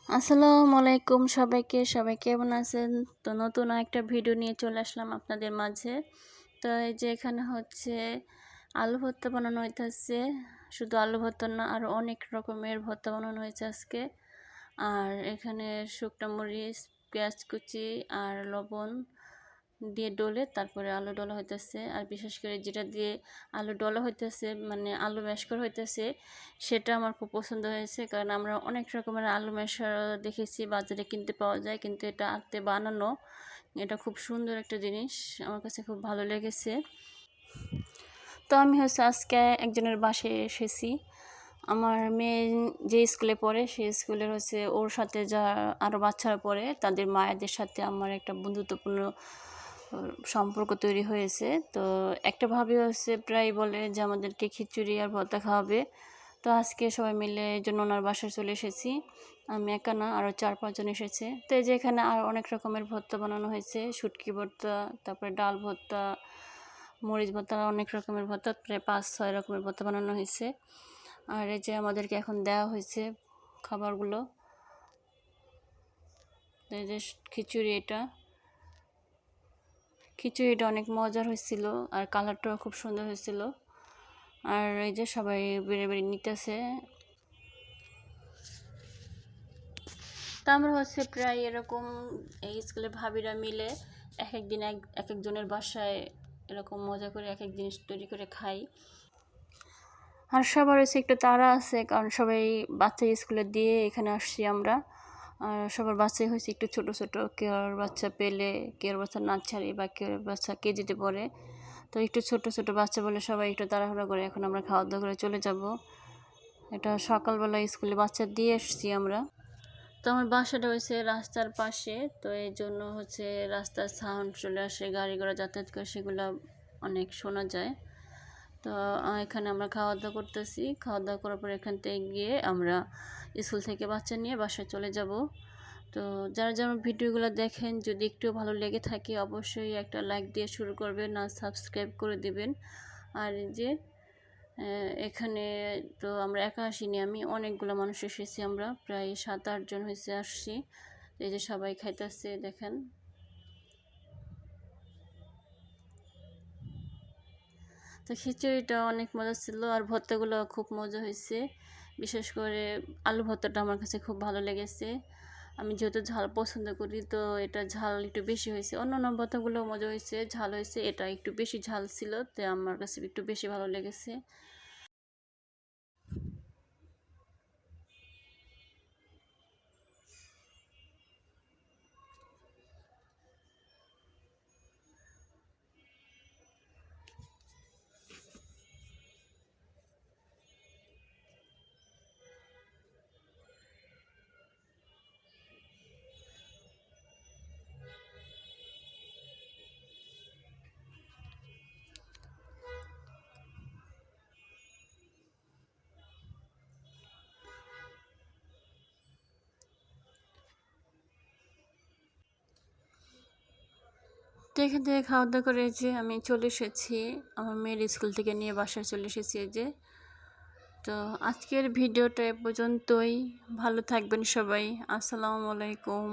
আসসালামু আলাইকুম সবাই কেমন আছেন? তো নতুন একটা ভিডিও নিয়ে চলে আসলাম আপনাদের মাঝে। তো এই যে এখানে হচ্ছে আলু ভর্তা বানানো হইতেছে। শুধু আলু ভর্তা না, আরও অনেক রকমের ভর্তা বানানো হয়েছে আজকে। আর এখানে শুকনো মরিচ, পেঁয়াজ কুচি আর লবণ দিয়ে ডলে তারপরে আলু ডলা হইতেছে। আর বিশেষ করে যেটা দিয়ে আলু ডলা হইতেছে, মানে আলু ম্যাশ করা হইতেছে, সেটা আমার খুব পছন্দ হয়েছে। কারণ আমরা অনেক রকমের আলু ম্যাশার দেখেছি বাজারে কিনতে পাওয়া যায়, কিন্তু এটা হাতে বানানো, এটা খুব সুন্দর একটা জিনিস, আমার কাছে খুব ভালো লেগেছে। তো আমি হচ্ছে আজকে একজনের বাসায় এসেছি। আমার মেয়ে যে স্কুলে পড়ে সেই স্কুলের হচ্ছে ওর সাথে যা আরও বাচ্চারা পড়ে তাদের মায়েদের সাথে আমার একটা বন্ধুত্বপূর্ণ সম্পর্ক তৈরি হয়েছে। তো একটা ভাবি হচ্ছে প্রায় বলে যে আমাদেরকে খিচুড়ি আর ভর্তা খাওয়াবে। তো আজকে সবাই মিলে এই জন্য ওনার বাসায় চলে এসেছি। আমি একা না, আরও 4-5 জন এসেছে। তো এই যে এখানে আর অনেক রকমের ভর্তা বানানো হয়েছে, শুটকি ভর্তা, তারপরে ডাল ভর্তা, মরিচ ভর্তা, অনেক রকমের ভর্তা, প্রায় 5-6 রকমের ভর্তা বানানো হয়েছে। আর এই যে আমাদেরকে এখন দেওয়া হয়েছে খাবারগুলো। এই যে খিচুড়িটা অনেক মজার হয়েছিল, আর কালারটাও খুব সুন্দর হয়েছিল। আর এই যে সবাই বেড়ে বেড়ে নিতেছে। তা আমরা হচ্ছে প্রায় এরকম এই স্কুলের ভাবিরা মিলে এক একজনের বাসায় এরকম মজা করে এক এক জিনিস তৈরি করে খাই। আর সবার হচ্ছে একটু তাড়া আছে, কারণ সবাই বাচ্চা স্কুলে দিয়ে এখানে আসছি আমরা। আর সবার বাচ্চাই হয়েছে একটু ছোট ছোট, কেউ বাচ্চা পেলে, কেউ বাচ্চা নার্সারি বা কেউ বাচ্চা কেজিতে পড়ে। তো একটু ছোট ছোট বাচ্চা বলে সবাই একটু তাড়াহুড়া করে এখন আমরা খাওয়া দাওয়া করে চলে যাব। এটা সকালবেলা স্কুলে বাচ্চা দিয়ে এসছি আমরা। তো আমার বাসাটা হয়েছে রাস্তার পাশে, তো এই জন্য হচ্ছে রাস্তার সাউন্ড চলে আসে, গাড়ি ঘোড়া যাতায়াত করে, সেগুলো অনেক শোনা যায়। তো এখানে আমরা খাওয়া দাওয়া করতেছি। খাওয়া দাওয়া করার পর এখান থেকে গিয়ে আমরা স্কুল থেকে বাচ্চা নিয়ে বাসায় চলে যাব। তো যারা যারা ভিডিওগুলো দেখেন, যদি একটু ভালো লেগে থাকে অবশ্যই একটা লাইক দিয়ে শুরু করবেন, আর সাবস্ক্রাইব করে দেবেন। আর যে এখানে তো আমরা একা আসিনি, আমি অনেকগুলো মানুষ এসেছি, আমরা প্রায় 7-8 জন হয়েছে আসছি। এই যে সবাই খাইতেছে দেখেন। তো খিচুড়িটা অনেক মজা ছিল, আর ভর্তাগুলো খুব মজা হয়েছে। বিশেষ করে আলু ভর্তাটা আমার কাছে খুব ভালো লেগেছে। আমি যেহেতু ঝাল পছন্দ করি, তো এটা ঝাল একটু বেশি হয়েছে। অন্যান্য ভর্তাগুলো মজা হয়েছে, ঝাল হয়েছে, এটা একটু বেশি ঝাল ছিল, তো আমার কাছে একটু বেশি ভালো লেগেছে। তো এখান থেকে খাওয়া দাওয়া করে যে আমি চলে এসেছি, আমার মেয়ের স্কুল থেকে নিয়ে বাসায় চলে এসেছি। এই যে, তো আজকের ভিডিওটা এ পর্যন্তই। ভালো থাকবেন সবাই। আসসালামু আলাইকুম।